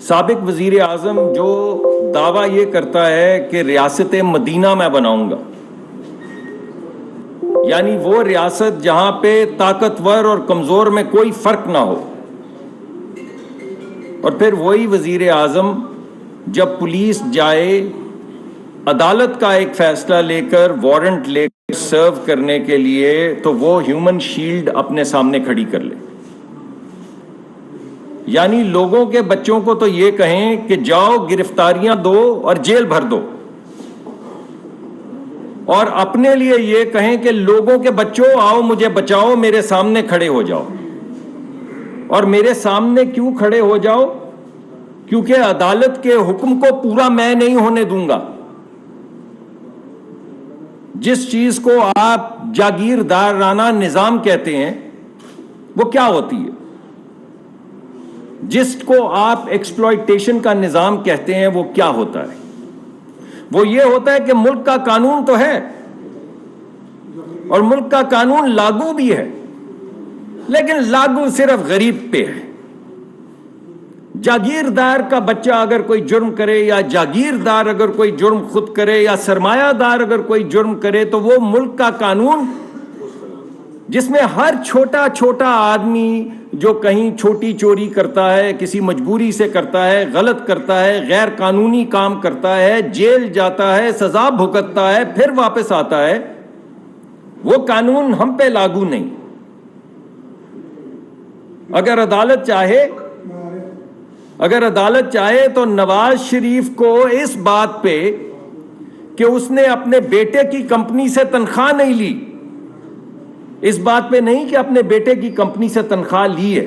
سابق وزیر اعظم جو دعویٰ یہ کرتا ہے کہ ریاست مدینہ میں بناؤں گا، یعنی وہ ریاست جہاں پہ طاقتور اور کمزور میں کوئی فرق نہ ہو، اور پھر وہی وزیر اعظم جب پولیس جائے عدالت کا ایک فیصلہ لے کر وارنٹ لے کر سرو کرنے کے لیے تو وہ ہیومن شیلڈ اپنے سامنے کھڑی کر لے۔ یعنی لوگوں کے بچوں کو تو یہ کہیں کہ جاؤ گرفتاریاں دو اور جیل بھر دو، اور اپنے لیے یہ کہیں کہ لوگوں کے بچوں آؤ مجھے بچاؤ، میرے سامنے کھڑے ہو جاؤ۔ اور میرے سامنے کیوں کھڑے ہو جاؤ؟ کیونکہ عدالت کے حکم کو پورا میں نہیں ہونے دوں گا۔ جس چیز کو آپ جاگیردارانہ نظام کہتے ہیں وہ کیا ہوتی ہے؟ جس کو آپ ایکسپلائٹیشن کا نظام کہتے ہیں وہ کیا ہوتا ہے؟ وہ یہ ہوتا ہے کہ ملک کا قانون تو ہے اور ملک کا قانون لاگو بھی ہے، لیکن لاگو صرف غریب پہ ہے۔ جاگیردار کا بچہ اگر کوئی جرم کرے، یا جاگیردار اگر کوئی جرم خود کرے، یا سرمایہ دار اگر کوئی جرم کرے، تو وہ ملک کا قانون جس میں ہر چھوٹا چھوٹا آدمی جو کہیں چھوٹی چوری کرتا ہے، کسی مجبوری سے کرتا ہے، غلط کرتا ہے، غیر قانونی کام کرتا ہے، جیل جاتا ہے، سزا بھگتتا ہے، پھر واپس آتا ہے، وہ قانون ہم پہ لاگو نہیں۔ اگر عدالت چاہے تو نواز شریف کو اس بات پہ کہ اس نے اپنے بیٹے کی کمپنی سے تنخواہ نہیں لی، اس بات پہ نہیں کہ اپنے بیٹے کی کمپنی سے تنخواہ لی ہے،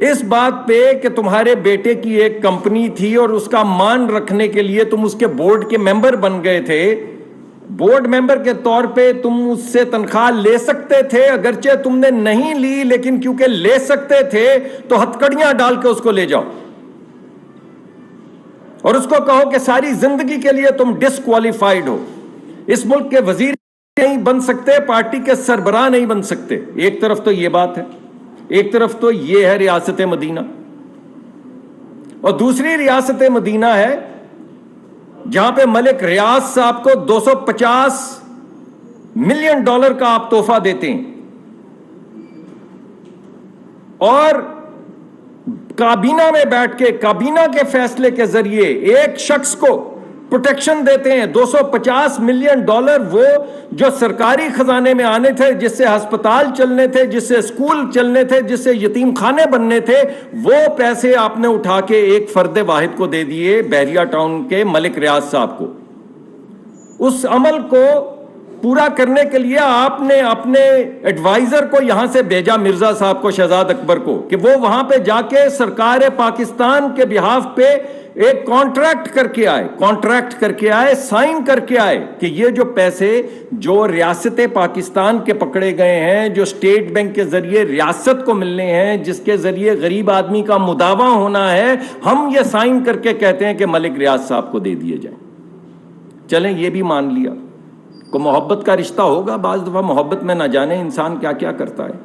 اس بات پہ کہ تمہارے بیٹے کی ایک کمپنی تھی اور اس کا مان رکھنے کے لیے تم اس کے بورڈ کے ممبر بن گئے تھے، بورڈ ممبر کے طور پہ تم اس سے تنخواہ لے سکتے تھے، اگرچہ تم نے نہیں لی، لیکن کیونکہ لے سکتے تھے تو ہتھکڑیاں ڈال کے اس کو لے جاؤ اور اس کو کہو کہ ساری زندگی کے لیے تم ڈسکوالیفائیڈ ہو، اس ملک کے وزیر نہیں بن سکتے، پارٹی کے سربراہ نہیں بن سکتے۔ ایک طرف تو یہ بات ہے، ایک طرف تو یہ ہے ریاست مدینہ، اور دوسری ریاست مدینہ ہے جہاں پہ ملک ریاض صاحب کو $250 ملین کا آپ تحفہ دیتے ہیں، اور کابینہ میں بیٹھ کے کابینہ کے فیصلے کے ذریعے ایک شخص کو پروٹیکشن دیتے ہیں $250 ملین، وہ جو سرکاری خزانے میں آنے تھے، جس سے ہسپتال چلنے تھے، جس سے اسکول چلنے تھے، جس سے یتیم خانے بننے تھے، وہ پیسے آپ نے اٹھا کے ایک فرد واحد کو دے دیے، بحریہ ٹاؤن کے ملک ریاض صاحب کو۔ اس عمل کو پورا کرنے کے لیے آپ نے اپنے ایڈوائزر کو یہاں سے بھیجا، مرزا صاحب کو، شہزاد اکبر کو، کہ وہ وہاں پہ جا کے سرکار پاکستان کے بہاف پہ ایک کانٹریکٹ کر کے آئے، سائن کر کے آئے کہ یہ جو پیسے جو ریاست پاکستان کے پکڑے گئے ہیں، جو اسٹیٹ بینک کے ذریعے ریاست کو ملنے ہیں، جس کے ذریعے غریب آدمی کا مداوع ہونا ہے، ہم یہ سائن کر کے کہتے ہیں کہ ملک ریاض صاحب کو دے دیے جائیں۔ چلیں یہ بھی مان لیا، کو محبت کا رشتہ ہوگا، بعض دفعہ محبت میں نہ جانے انسان کیا کیا کرتا ہے،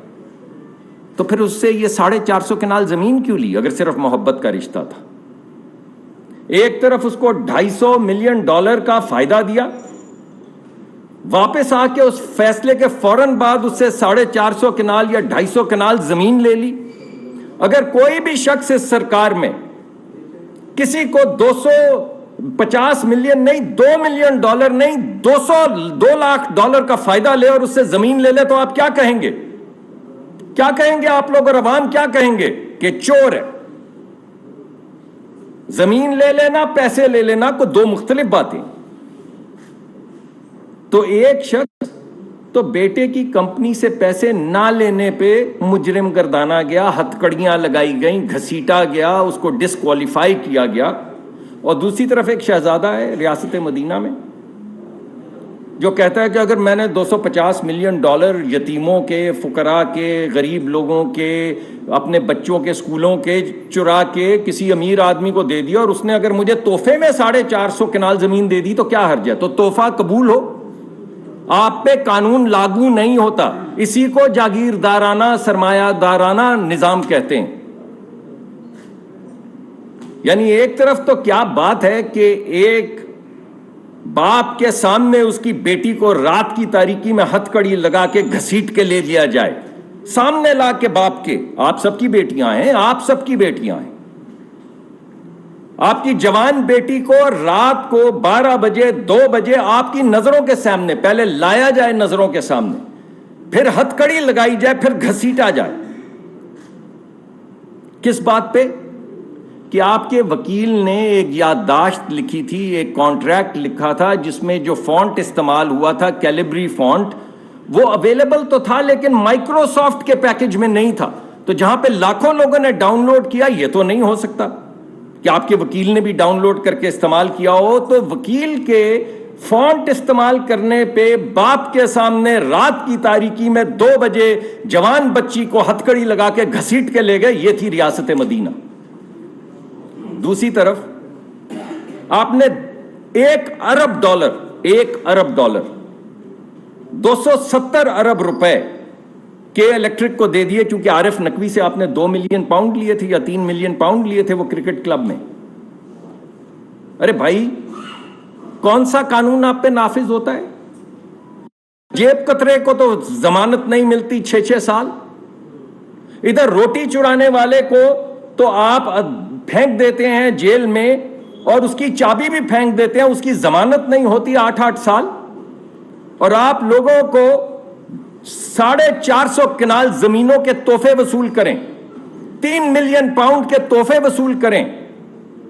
تو پھر اس سے یہ 450 کنال زمین کیوں لی اگر صرف محبت کا رشتہ تھا؟ ایک طرف اس کو $250 ملین کا فائدہ دیا، واپس آ کے اس فیصلے کے فوراً بعد اس سے 450 کنال یا 250 کنال زمین لے لی۔ اگر کوئی بھی شخص اس سرکار میں کسی کو $250 ملین نہیں، $2 ملین نہیں، $2 لاکھ کا فائدہ لے اور اس سے زمین لے لے، تو آپ کیا کہیں گے؟ کیا کہیں گے آپ لوگ، اور عوام کیا کہیں گے؟ کہ چور ہے۔ زمین لے لینا، پیسے لے لینا، کو دو مختلف باتیں۔ تو ایک شخص تو بیٹے کی کمپنی سے پیسے نہ لینے پہ مجرم گردانا گیا، ہتھکڑیاں لگائی گئیں، گھسیٹا گیا، اس کو ڈسکوالیفائی کیا گیا، اور دوسری طرف ایک شہزادہ ہے ریاست مدینہ میں جو کہتا ہے کہ اگر میں نے $250 ملین یتیموں کے، فقراء کے، غریب لوگوں کے، اپنے بچوں کے اسکولوں کے چرا کے کسی امیر آدمی کو دے دیا، اور اس نے اگر مجھے تحفے میں 450 کنال زمین دے دی تو کیا حرج ہے؟ تو تحفہ قبول ہو، آپ پہ قانون لاگو نہیں ہوتا۔ اسی کو جاگیردارانہ، سرمایہ دارانہ نظام کہتے ہیں۔ یعنی ایک طرف تو کیا بات ہے کہ ایک باپ کے سامنے اس کی بیٹی کو رات کی تاریکی میں ہتھ کڑی لگا کے گھسیٹ کے لے لیا جائے، سامنے لا کے باپ کے، آپ سب کی بیٹیاں ہیں، آپ سب کی بیٹیاں ہیں، آپ کی جوان بیٹی کو رات کو 12 بجے 2 بجے آپ کی نظروں کے سامنے پہلے لایا جائے، نظروں کے سامنے، پھر ہتھ کڑی لگائی جائے، پھر گھسیٹا جائے۔ کس بات پہ؟ کہ آپ کے وکیل نے ایک یادداشت لکھی تھی، ایک کانٹریکٹ لکھا تھا جس میں جو فونٹ استعمال ہوا تھا کیلیبری فونٹ، وہ اویلیبل تو تھا لیکن مائکروسافٹ کے پیکج میں نہیں تھا، تو جہاں پہ لاکھوں لوگوں نے ڈاؤن لوڈ کیا، یہ تو نہیں ہو سکتا کہ آپ کے وکیل نے بھی ڈاؤن لوڈ کر کے استعمال کیا ہو۔ تو وکیل کے فونٹ استعمال کرنے پہ باپ کے سامنے رات کی تاریکی میں 2 بجے جوان بچی کو ہتھ کڑی لگا کے گھسیٹ کے لے گئے، یہ تھی ریاست مدینہ۔ دوسری طرف آپ نے 1 ارب ڈالر 270 ارب روپے کے الیکٹرک کو دے دیے، کیونکہ عارف نقوی سے آپ نے 2 ملین پاؤنڈ لیے تھے یا 3 ملین پاؤنڈ لیے تھے وہ کرکٹ کلب میں۔ ارے بھائی، کون سا قانون آپ پہ نافذ ہوتا ہے؟ جیب کترے کو تو ضمانت نہیں ملتی 6 سال، ادھر روٹی چرانے والے کو تو آپ پھینک دیتے ہیں جیل میں، اور اس کی چابی بھی پھینک دیتے ہیں، اس کی ضمانت نہیں ہوتی 8 سال، اور آپ لوگوں کو 450 کنال زمینوں کے تحفے وصول کریں، 3 ملین پاؤنڈ کے تحفے وصول کریں،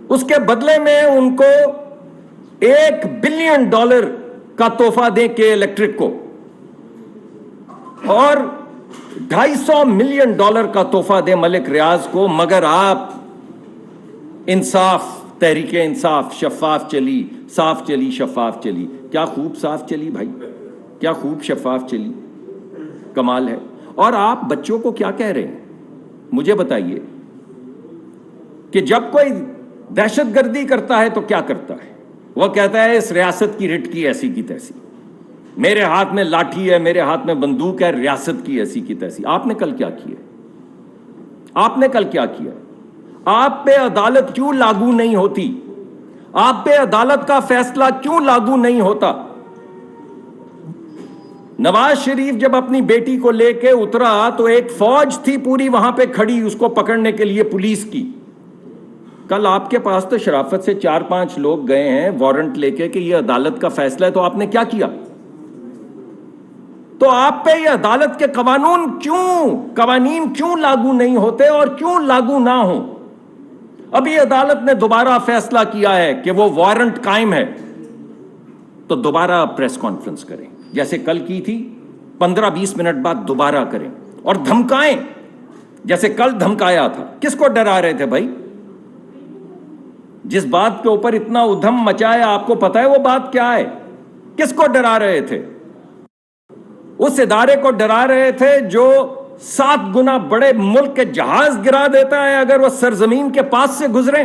اس کے بدلے میں ان کو $1 بلین کا تحفہ دیں کہ الیکٹرک کو، اور $250 ملین کا تحفہ دیں ملک ریاض کو، مگر آپ انصاف، تحریک انصاف شفاف چلی، صاف چلی، شفاف چلی۔ کیا خوب صاف چلی بھائی، کیا خوب شفاف چلی، کمال ہے۔ اور آپ بچوں کو کیا کہہ رہے ہیں مجھے بتائیے، کہ جب کوئی دہشت گردی کرتا ہے تو کیا کرتا ہے؟ وہ کہتا ہے اس ریاست کی رٹ کی ایسی کی تیسی، میرے ہاتھ میں لاٹھی ہے، میرے ہاتھ میں بندوق ہے، ریاست کی ایسی کی تیسی۔ آپ نے کل کیا کیا؟ آپ نے کل کیا کیا؟ آپ پہ عدالت کیوں لاگو نہیں ہوتی؟ آپ پہ عدالت کا فیصلہ کیوں لاگو نہیں ہوتا؟ نواز شریف جب اپنی بیٹی کو لے کے اترا تو ایک فوج تھی پوری وہاں پہ کھڑی اس کو پکڑنے کے لیے، پولیس کی۔ کل آپ کے پاس تو شرافت سے 4-5 لوگ گئے ہیں وارنٹ لے کے کہ یہ عدالت کا فیصلہ ہے، تو آپ نے کیا کیا؟ تو آپ پہ یہ عدالت کے قوانین کیوں لاگو نہیں ہوتے اور کیوں لاگو نہ ہوں؟ ابھی عدالت نے دوبارہ فیصلہ کیا ہے کہ وہ وارنٹ قائم ہے، تو دوبارہ پریس کانفرنس کریں جیسے کل کی تھی، 15-20 منٹ بعد دوبارہ کریں، اور دھمکائیں جیسے کل دھمکایا تھا۔ کس کو ڈرا رہے تھے بھائی؟ جس بات کے اوپر اتنا ادھم مچایا، آپ کو پتا ہے وہ بات کیا ہے؟ کس کو ڈرا رہے تھے؟ اس ادارے کو ڈرا رہے تھے جو 7 گنا بڑے ملک کے جہاز گرا دیتا ہے اگر وہ سرزمین کے پاس سے گزریں،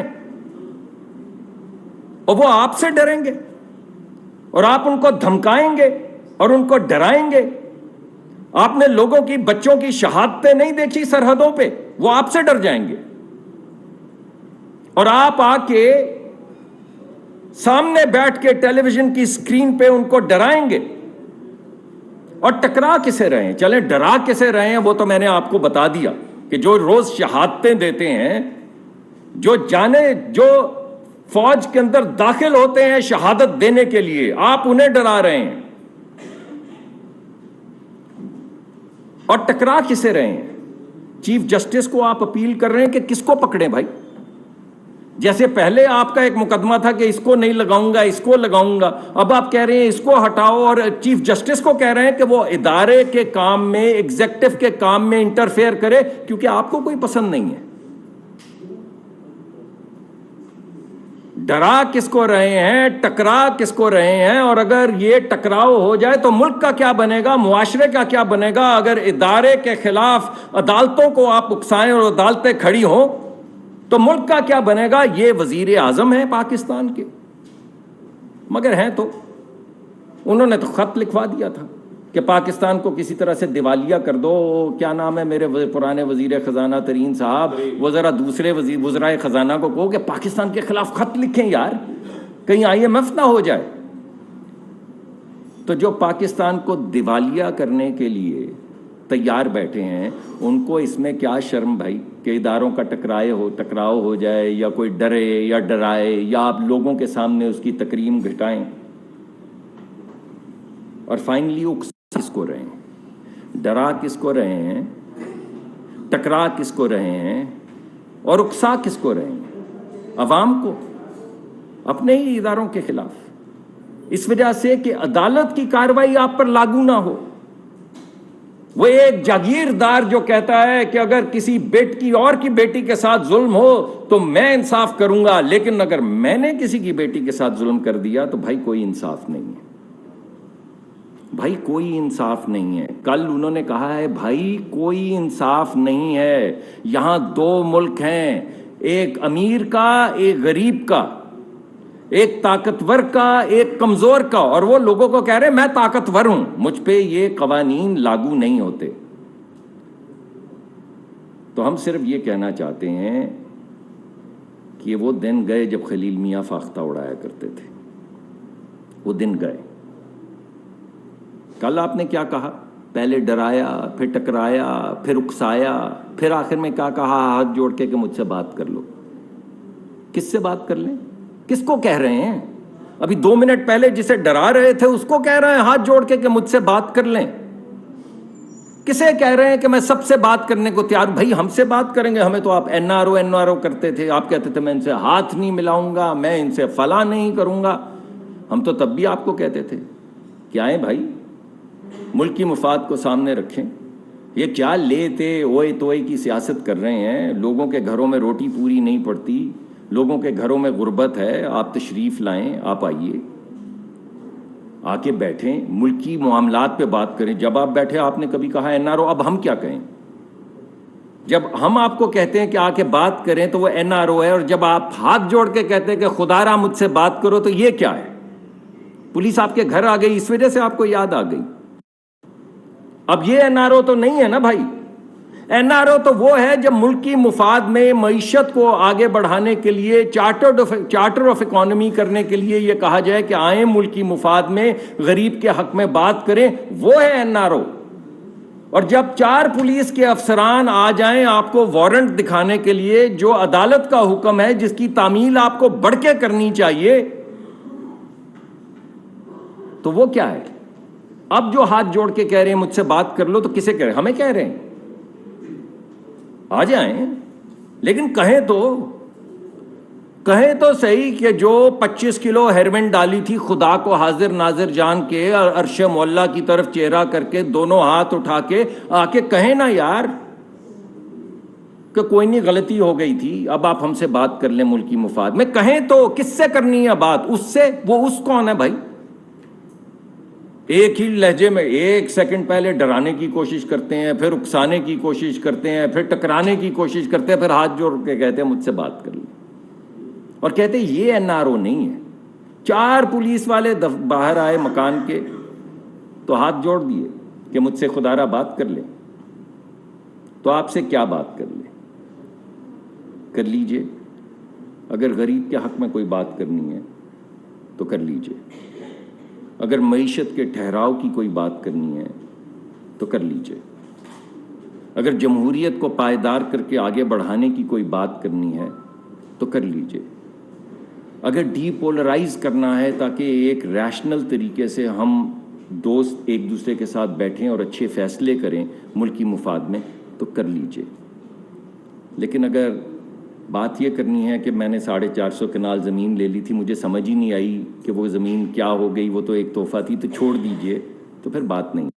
اور وہ آپ سے ڈریں گے، اور آپ ان کو دھمکائیں گے اور ان کو ڈرائیں گے۔ آپ نے لوگوں کی، بچوں کی شہادتیں نہیں دیکھی سرحدوں پہ، وہ آپ سے ڈر جائیں گے، اور آپ آ کے سامنے بیٹھ کے ٹیلی ویژن کی اسکرین پہ ان کو ڈرائیں گے۔ اور ٹکرا کسے رہے ہیں؟ چلیں ڈرا کسے رہے ہیں وہ تو میں نے آپ کو بتا دیا، کہ جو روز شہادتیں دیتے ہیں، جو فوج کے اندر داخل ہوتے ہیں شہادت دینے کے لیے، آپ انہیں ڈرا رہے ہیں۔ اور ٹکرا کسے رہے ہیں؟ چیف جسٹس کو آپ اپیل کر رہے ہیں کہ کس کو پکڑیں بھائی؟ جیسے پہلے آپ کا ایک مقدمہ تھا کہ اس کو نہیں لگاؤں گا، اس کو لگاؤں گا، اب آپ کہہ رہے ہیں اس کو ہٹاؤ، اور چیف جسٹس کو کہہ رہے ہیں کہ وہ ادارے کے کام میں، ایگزیکٹو کے کام میں انٹرفیئر کرے، کیونکہ آپ کو کوئی پسند نہیں ہے۔ ڈرا کس کو رہے ہیں، ٹکرا کس کو رہے ہیں؟ اور اگر یہ ٹکراؤ ہو جائے تو ملک کا کیا بنے گا، معاشرے کا کیا بنے گا؟ اگر ادارے کے خلاف عدالتوں کو آپ اکسائیں اور عدالتیں کھڑی ہوں تو ملک کا کیا بنے گا؟ یہ وزیر اعظم ہیں پاکستان کے، مگر ہیں تو انہوں نے تو خط لکھوا دیا تھا کہ پاکستان کو کسی طرح سے دیوالیہ کر دو. کیا نام ہے میرے پرانے وزیر خزانہ ترین صاحب, وہ ذرا دوسرے وزرائے خزانہ کو کہو کہ پاکستان کے خلاف خط لکھیں یار, کہیں IMF نہ ہو جائے. تو جو پاکستان کو دیوالیہ کرنے کے لیے تیار بیٹھے ہیں, ان کو اس میں کیا شرم بھائی کہ اداروں کا ٹکراؤ ہو جائے, یا کوئی ڈرے یا ڈرائے, یا آپ لوگوں کے سامنے اس کی تکریم گھٹائیں. اور فائنلی اکسا کس کو رہے ہیں, ڈرا کس کو رہے ہیں, ٹکرا کس کو رہے ہیں, اور اکسا کس کو رہے ہیں؟ عوام کو, اپنے ہی اداروں کے خلاف. اس وجہ سے کہ عدالت کی کارروائی آپ پر لاگو نہ ہو. وہ ایک جاگیردار جو کہتا ہے کہ اگر کسی اور کی بیٹی کے ساتھ ظلم ہو تو میں انصاف کروں گا, لیکن اگر میں نے کسی کی بیٹی کے ساتھ ظلم کر دیا تو بھائی کوئی انصاف نہیں ہے, بھائی کوئی انصاف نہیں ہے. کل انہوں نے کہا ہے بھائی کوئی انصاف نہیں ہے, یہاں 2 ملک ہیں, ایک امیر کا ایک غریب کا, ایک طاقتور کا ایک کمزور کا, اور وہ لوگوں کو کہہ رہے میں طاقتور ہوں, مجھ پہ یہ قوانین لاگو نہیں ہوتے. تو ہم صرف یہ کہنا چاہتے ہیں کہ وہ دن گئے جب خلیل میاں فاختہ اڑایا کرتے تھے, وہ دن گئے. کل آپ نے کیا کہا, پہلے ڈرایا, پھر ٹکرایا, پھر اکسایا, پھر آخر میں کیا کہا, ہاتھ جوڑ کے کہ مجھ سے بات کر لو. کس سے بات کر لیں, کس کو کہہ رہے ہیں؟ ابھی 2 منٹ پہلے جسے ڈرا رہے تھے اس کو کہہ رہے ہیں ہاتھ جوڑ کے کہ مجھ سے بات کر لیں. کسے کہہ رہے ہیں کہ میں سب سے بات کرنے کو تیار ہوں؟ بھائی ہم سے بات کریں گے, ہمیں تو آپ NRO کرتے تھے, آپ کہتے تھے میں ان سے ہاتھ نہیں ملاؤں گا, میں ان سے فلاں نہیں کروں گا. ہم تو تب بھی آپ کو کہتے تھے کہ آئیں بھائی ملک کی مفاد کو سامنے رکھیں. یہ کیا لیتے اوئے توئے کی سیاست کر رہے ہیں؟ لوگوں کے گھروں میں روٹی پوری نہیں پڑتی, لوگوں کے گھروں میں غربت ہے, آپ تشریف لائیں, آپ آئیے, آ کے بیٹھیں, ملکی معاملات پہ بات کریں. جب آپ بیٹھے آپ نے کبھی کہا NRO, اب ہم کیا کہیں؟ جب ہم آپ کو کہتے ہیں کہ آ کے بات کریں تو وہ NRO ہے, اور جب آپ ہاتھ جوڑ کے کہتے ہیں کہ خدا را مجھ سے بات کرو تو یہ کیا ہے؟ پولیس آپ کے گھر آ گئی, اس وجہ سے آپ کو یاد آ گئی. اب یہ NRO تو نہیں ہے نا بھائی. NRO تو وہ ہے جب ملک کی مفاد میں معیشت کو آگے بڑھانے کے لیے چارٹر آف اکانومی کرنے کے لیے یہ کہا جائے کہ آئیں ملک کی مفاد میں غریب کے حق میں بات کریں, وہ ہے NRO. اور جب 4 پولیس کے افسران آ جائیں آپ کو وارنٹ دکھانے کے لیے, جو عدالت کا حکم ہے جس کی تعمیل آپ کو بڑھ کے کرنی چاہیے, تو وہ کیا ہے؟ اب جو ہاتھ جوڑ کے کہہ رہے ہیں مجھ سے بات کر لو, تو کسے کہہ رہے ہیں؟ ہمیں کہہ رہے ہیں آ جائیں, لیکن کہیں تو صحیح کہ جو 25 کلو ہیروین ڈالی تھی خدا کو حاضر ناظر جان کے, عرش مولا کی طرف چہرہ کر کے دونوں ہاتھ اٹھا کے آ کے کہیں نا یار کہ کوئی نہیں غلطی ہو گئی تھی, اب آپ ہم سے بات کر لیں ملک کی مفاد میں. کہیں تو کس سے کرنی ہے بات؟ اس سے. وہ اس کون ہے بھائی؟ ایک ہی لہجے میں 1 سیکنڈ پہلے ڈرانے کی کوشش کرتے ہیں, پھر اکسانے کی کوشش کرتے ہیں, پھر ٹکرانے کی کوشش کرتے ہیں, پھر ہاتھ جوڑ کے کہتے ہیں مجھ سے بات کر لیں, اور کہتے ہیں یہ NRO نہیں ہے. 4 پولیس والے باہر آئے مکان کے تو ہاتھ جوڑ دیے کہ مجھ سے خدا را بات کر لیں. تو آپ سے کیا بات کر لیں؟ کر لیجئے. اگر غریب کے حق میں کوئی بات کرنی ہے تو کر لیجئے. اگر معیشت کے ٹھہراؤ کی کوئی بات کرنی ہے تو کر لیجئے. اگر جمہوریت کو پائیدار کر کے آگے بڑھانے کی کوئی بات کرنی ہے تو کر لیجئے. اگر ڈی پولرائز کرنا ہے تاکہ ایک ریشنل طریقے سے ہم دوست ایک دوسرے کے ساتھ بیٹھیں اور اچھے فیصلے کریں ملک کی مفاد میں, تو کر لیجئے. لیکن اگر بات یہ کرنی ہے کہ میں نے 450 کنال زمین لے لی تھی, مجھے سمجھ ہی نہیں آئی کہ وہ زمین کیا ہو گئی, وہ تو ایک تحفہ تھی, تو چھوڑ دیجئے, تو پھر بات نہیں.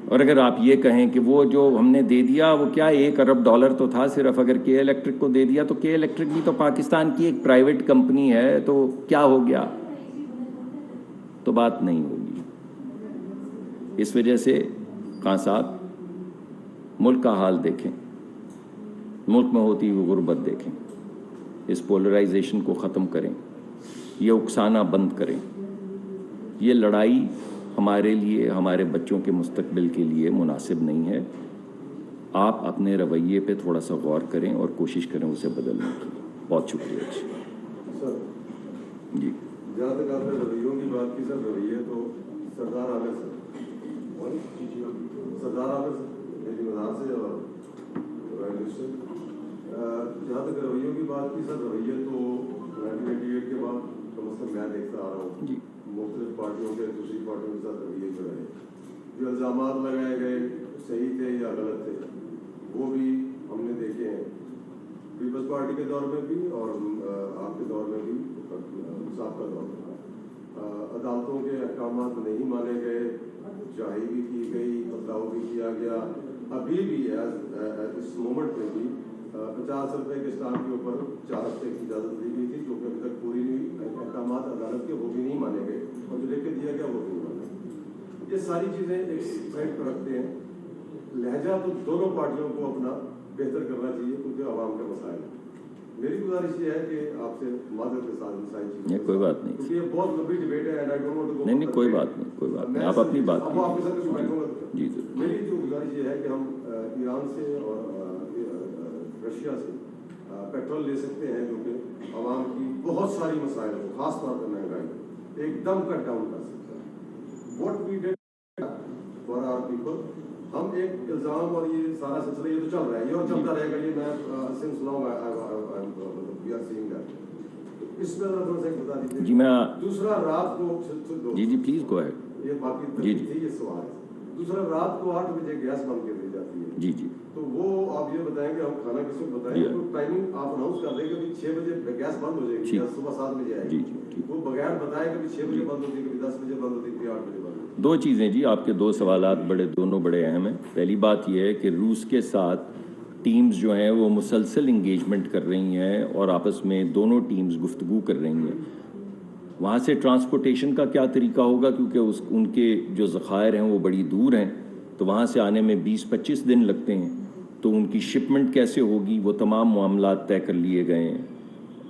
اور اگر آپ یہ کہیں کہ وہ جو ہم نے دے دیا وہ کیا $1 ارب تو تھا صرف, اگر کے الیکٹرک کو دے دیا تو کے الیکٹرک بھی تو پاکستان کی ایک پرائیویٹ کمپنی ہے, تو کیا ہو گیا, تو بات نہیں ہوگی. اس وجہ سے خان صاحب ملک کا حال دیکھیں, ملک میں ہوتی ہوئی غربت دیکھیں, اس پولرائزیشن کو ختم کریں, یہ اکسانا بند کریں. یہ لڑائی ہمارے لیے, ہمارے بچوں کے مستقبل کے لیے مناسب نہیں ہے. آپ اپنے رویے پہ تھوڑا سا غور کریں اور کوشش کریں اسے بدلنے کی. بہت شکریہ. سر جی جہاں تک آپ نے رویوں کی بات کی سر, رویے تو سردار عامر میری مزار سے اور جہاں تک رویوں کی بات کی سر, رویے تو 1988 کے بعد کم از کم میں دیکھتا آ رہا ہوں جی مختلف پارٹیوں کے دوسری پارٹیوں کے ساتھ رویے جو رہے, جو الزامات لگائے گئے صحیح تھے یا غلط تھے وہ بھی ہم نے دیکھے ہیں, پیپلز پارٹی کے دور میں بھی اور آپ کے دور میں بھی, سابقہ دور میں. عدالتوں کے احکامات نہیں مانے گئے, چاہی بھی کی گئی, بدلاؤ بھی کیا گیا. ابھی بھی اس مومنٹ میں بھی 50 روپے کے اسٹامپ کے اوپر 4 ہفتے کی اجازت دی گئی تھی, جو کہ ابھی تک پوری نہیں. احکامات عدالت کے وہ بھی نہیں مانے گئے, اور جو لکھ کے دیا گیا وہ بھی نہیں مانے. یہ ساری چیزیں ایک سائڈ پر رکھتے ہیں. لہجہ تو دونوں پارٹیوں کو اپنا بہتر کرنا چاہیے کیونکہ عوام کے مسائل ہیں. میری گزارش یہ ہے کہ آپ سے معذرت کے ساتھ ساری چیزیں, کوئی بات نہیں, کیونکہ یہ بہت لمبی ڈبیٹ ہے. نہیں کوئی بات نہیں, کوئی بات نہیں, آپ اپنی بات کیجیے. جی میری جو گزارش یہ ہے کہ ہم ایران سے اور رشیا سے پیٹرول لے سکتے ہیں, جو کہ عوام کی بہت ساری مسائل کو, خاص طور پر مہنگائی ایک دم کٹ ڈاؤن کر سکتا ہے. What we did for our people, ہم ایک الزام اور یہ سارا سلسلہ یہ تو چل رہا ہے, یہ اور چلتا رہے گا. یہ میں سناؤں گا اس میں تھوڑا سا بتا دیجیے. جی میں دوسرا رات کو جی پلیز گو اہیڈ. یہ باقی تھی یہ سوال ہے. دوسرا رات کو 8 بجے گیس بند کر دی جاتی ہے. جی تو وہ آپ یہ بتائیں کہ ہم کھانا کس کو بتائیں, تو ٹائمنگ آپ اناؤنس کر دیں کہ 6 بجے گیس بند ہو جائے گی یا صبح 7 بجے آئے گی. وہ بغیر بتائے کہ 6 بجے بند ہوتی ہے, کبھی 10 بجے بند ہوتی ہے, کبھی 8 بجے بند ہوتی ہے. 2 چیزیں جی, آپ کے 2 سوالات دونوں بڑے اہم ہیں. پہلی بات یہ ہے کہ روس کے ساتھ ٹیمز جو ہیں وہ مسلسل انگیجمنٹ کر رہی ہیں اور آپس میں دونوں ٹیمز گفتگو کر رہی ہیں. وہاں سے ٹرانسپورٹیشن کا کیا طریقہ ہوگا, کیونکہ ان کے جو ذخائر ہیں وہ بڑی دور ہیں, تو وہاں سے آنے میں 20-25 دن لگتے ہیں. تو ان کی شپمنٹ کیسے ہوگی, وہ تمام معاملات طے کر لیے گئے ہیں.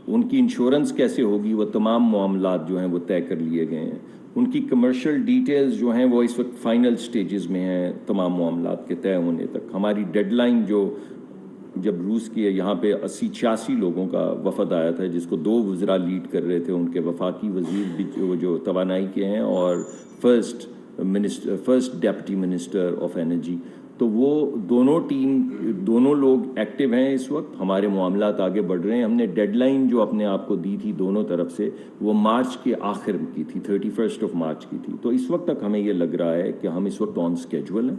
ان کی انشورنس کیسے ہوگی, وہ تمام معاملات جو ہیں وہ طے کر لیے گئے ہیں. ان کی کمرشل ڈیٹیلز جو ہیں وہ اس وقت فائنل سٹیجز میں ہیں تمام معاملات کے طے ہونے تک. ہماری ڈیڈ لائن جو جب روس کی یہاں پہ 80-86 لوگوں کا وفد آیا تھا, جس کو 2 وزراء لیڈ کر رہے تھے, ان کے وفاقی وزیر بھی جو توانائی کے ہیں اور first deputy minister of energy, تو وہ دونوں لوگ ایکٹیو ہیں اس وقت. ہمارے معاملات آگے بڑھ رہے ہیں. ہم نے ڈیڈ لائن جو اپنے آپ کو دی تھی دونوں طرف سے, وہ مارچ کے آخر کی تھی, 31 مارچ کی تھی. تو اس وقت تک ہمیں یہ لگ رہا ہے کہ ہم اس وقت آن اسکیجول ہیں,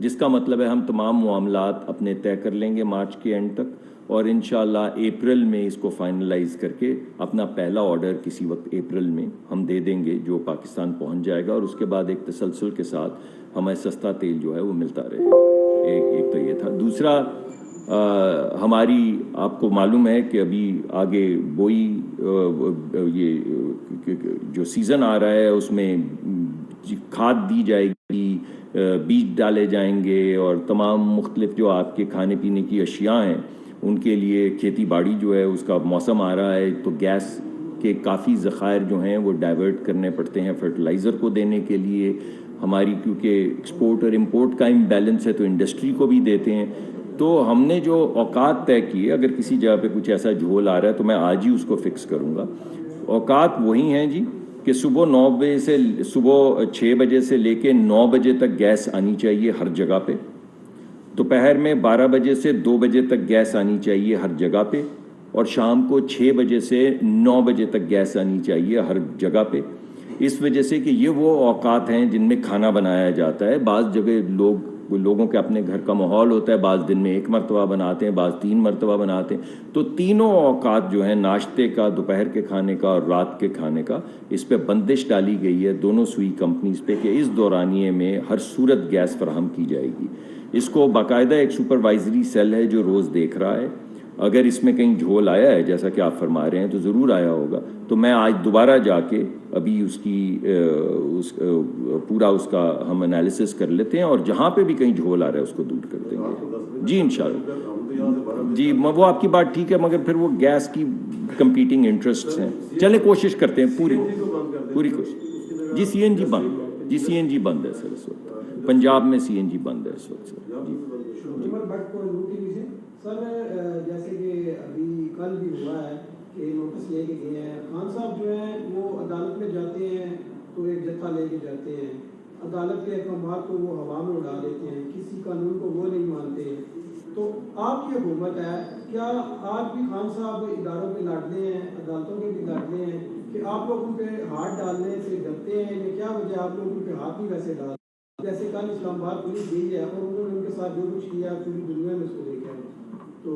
جس کا مطلب ہے ہم تمام معاملات اپنے طے کر لیں گے مارچ کے اینڈ تک, اور انشاءاللہ اپریل میں اس کو فائنلائز کر کے اپنا پہلا آرڈر کسی وقت اپریل میں ہم دے دیں گے, جو پاکستان پہنچ جائے گا. اور اس کے بعد ایک تسلسل کے ساتھ ہمیں سستا تیل جو ہے وہ ملتا رہے گا. ایک تو یہ تھا. دوسرا, ہماری آپ کو معلوم ہے کہ ابھی آگے بوئی یہ جو سیزن آ رہا ہے اس میں کھاد دی جائے گی, بیج ڈالے جائیں گے, اور تمام مختلف جو آپ کے کھانے پینے کی اشیاء ہیں ان کے لیے کھیتی باڑی جو ہے اس کا موسم آ رہا ہے. تو گیس کے کافی ذخائر جو ہیں وہ ڈائیورٹ کرنے پڑتے ہیں فرٹیلائزر کو دینے کے لیے. ہماری کیونکہ ایکسپورٹ اور امپورٹ کا امبیلنس ہے تو انڈسٹری کو بھی دیتے ہیں. تو ہم نے جو اوقات طے کیے, اگر کسی جگہ پہ کچھ ایسا جھول آ رہا ہے تو میں آج ہی اس کو فکس کروں گا. اوقات وہی ہیں جی کہ صبح 6 بجے سے لے کے 9 بجے تک گیس آنی چاہیے ہر جگہ پہ. دوپہر میں 12 بجے سے 2 بجے تک گیس آنی چاہیے ہر جگہ پہ, اور شام کو 6 بجے سے 9 بجے تک گیس آنی چاہیے ہر جگہ پہ. اس وجہ سے کہ یہ وہ اوقات ہیں جن میں کھانا بنایا جاتا ہے. بعض جگہ لوگوں کے اپنے گھر کا ماحول ہوتا ہے, بعض دن میں 1 مرتبہ بناتے ہیں, بعض 3 مرتبہ بناتے ہیں. تو تینوں اوقات جو ہیں, ناشتے کا, دوپہر کے کھانے کا اور رات کے کھانے کا, اس پہ بندش ڈالی گئی ہے دونوں سوئی کمپنیز پہ کہ اس دورانیے میں ہر صورت گیس فراہم کی جائے گی. اس کو باقاعدہ ایک سپروائزری سیل ہے جو روز دیکھ رہا ہے. اگر اس میں کہیں جھول آیا ہے جیسا کہ آپ فرما رہے ہیں تو ضرور آیا ہوگا, تو میں آج دوبارہ جا کے ابھی پورا اس کا ہم انالیسس کر لیتے ہیں, اور جہاں پہ بھی کہیں جھول آ رہا ہے اس کو دور کر دیں گے جی انشاءاللہ. جی وہ آپ کی بات ٹھیک ہے, مگر پھر وہ گیس کی کمپیٹنگ انٹرسٹس ہیں. چلیں کوشش کرتے ہیں پوری کوشش. جی CNG بند جی CNG بند ہے سر اس وقت پنجاب میں CNG بند ہے اس وقت سر عمر بٹ کو UTV سے سر جیسے کہ ابھی کل بھی ہوا ہے کہ نوٹس لے کے گئے ہیں خان صاحب جو ہیں وہ عدالت میں جاتے ہیں تو ایک جتھا لے کے جاتے ہیں عدالت کے احکامات کو وہ ہوا میں اڑا دیتے ہیں کسی قانون کو وہ نہیں مانتے تو آپ کی حکومت ہے کیا آج بھی خان صاحب اداروں پہ لڑتے ہیں عدالتوں کے بھی لڑتے ہیں کہ آپ لوگ ان پہ ہاتھ ڈالنے سے ڈرتے ہیں یا کیا وجہ آپ لوگ ان پہ ہاتھ نہیں ویسے ڈال جیسے کل اسلام آباد پولیس گئی ہے اور انہوں نے ان کے ساتھ جو کچھ کیا پوری دنیا میں اس کو دیکھا ہے تو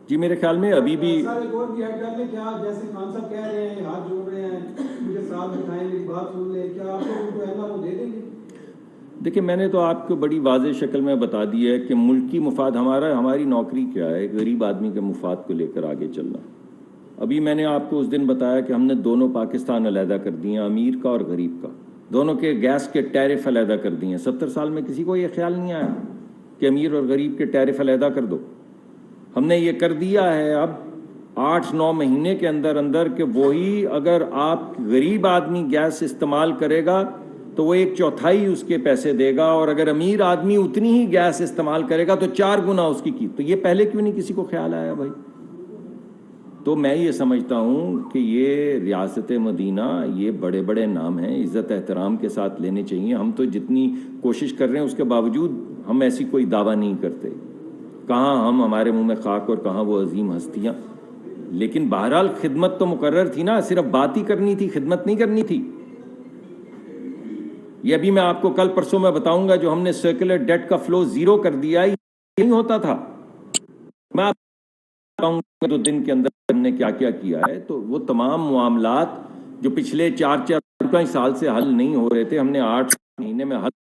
جی میرے خیال میں ابھی بھی سارے ایک بھی ایڈ کر لیں کیا جیسے خان صاحب کہہ رہے ہیں ہاتھ جوڑ رہے ہیں مجھے ساتھ بٹھائیں میری بات سن لیں کیا آپ لوگ ان کو ایسا وہ دے دیں گے؟ دیکھیں میں نے تو آپ کو بڑی واضح شکل میں بتا دی ہے کہ ملکی مفاد ہماری نوکری کیا ہے غریب آدمی کے مفاد کو لے کر آگے چلنا ابھی میں نے آپ کو اس دن بتایا کہ ہم نے دونوں پاکستان علیحدہ کر دیے ہیں امیر کا اور غریب کا دونوں کے گیس کے ٹیرف علیحدہ کر دیے ہیں 70 سال میں کسی کو یہ خیال نہیں آیا کہ امیر اور غریب کے ٹیرف علیحدہ کر دو ہم نے یہ کر دیا ہے اب 8-9 مہینے کے اندر کہ وہی اگر آپ غریب آدمی گیس استعمال کرے گا تو وہ 1/4 اس کے پیسے دے گا اور اگر امیر آدمی اتنی ہی گیس استعمال کرے گا تو 4 گنا اس کی تو یہ پہلے کیوں نہیں کسی کو خیال آیا بھائی تو میں یہ سمجھتا ہوں کہ یہ ریاست مدینہ یہ بڑے بڑے نام ہیں عزت احترام کے ساتھ لینے چاہیے ہم تو جتنی کوشش کر رہے ہیں اس کے باوجود ہم ایسی کوئی دعویٰ نہیں کرتے کہاں ہم ہمارے منہ میں خاک اور کہاں وہ عظیم ہستیاں لیکن بہرحال خدمت تو مقرر تھی نا صرف بات ہی کرنی تھی خدمت نہیں کرنی تھی یہ ابھی میں آپ کو کل پرسوں میں بتاؤں گا جو ہم نے سرکولر ڈیٹ کا فلو 0 کر دیا یہ نہیں ہوتا تھا میں آپ کو بتاؤں گا 2 دن کے اندر ہم نے کیا کیا ہے تو وہ تمام معاملات جو پچھلے 4-5 سال سے حل نہیں ہو رہے تھے ہم نے 8 مہینے میں حل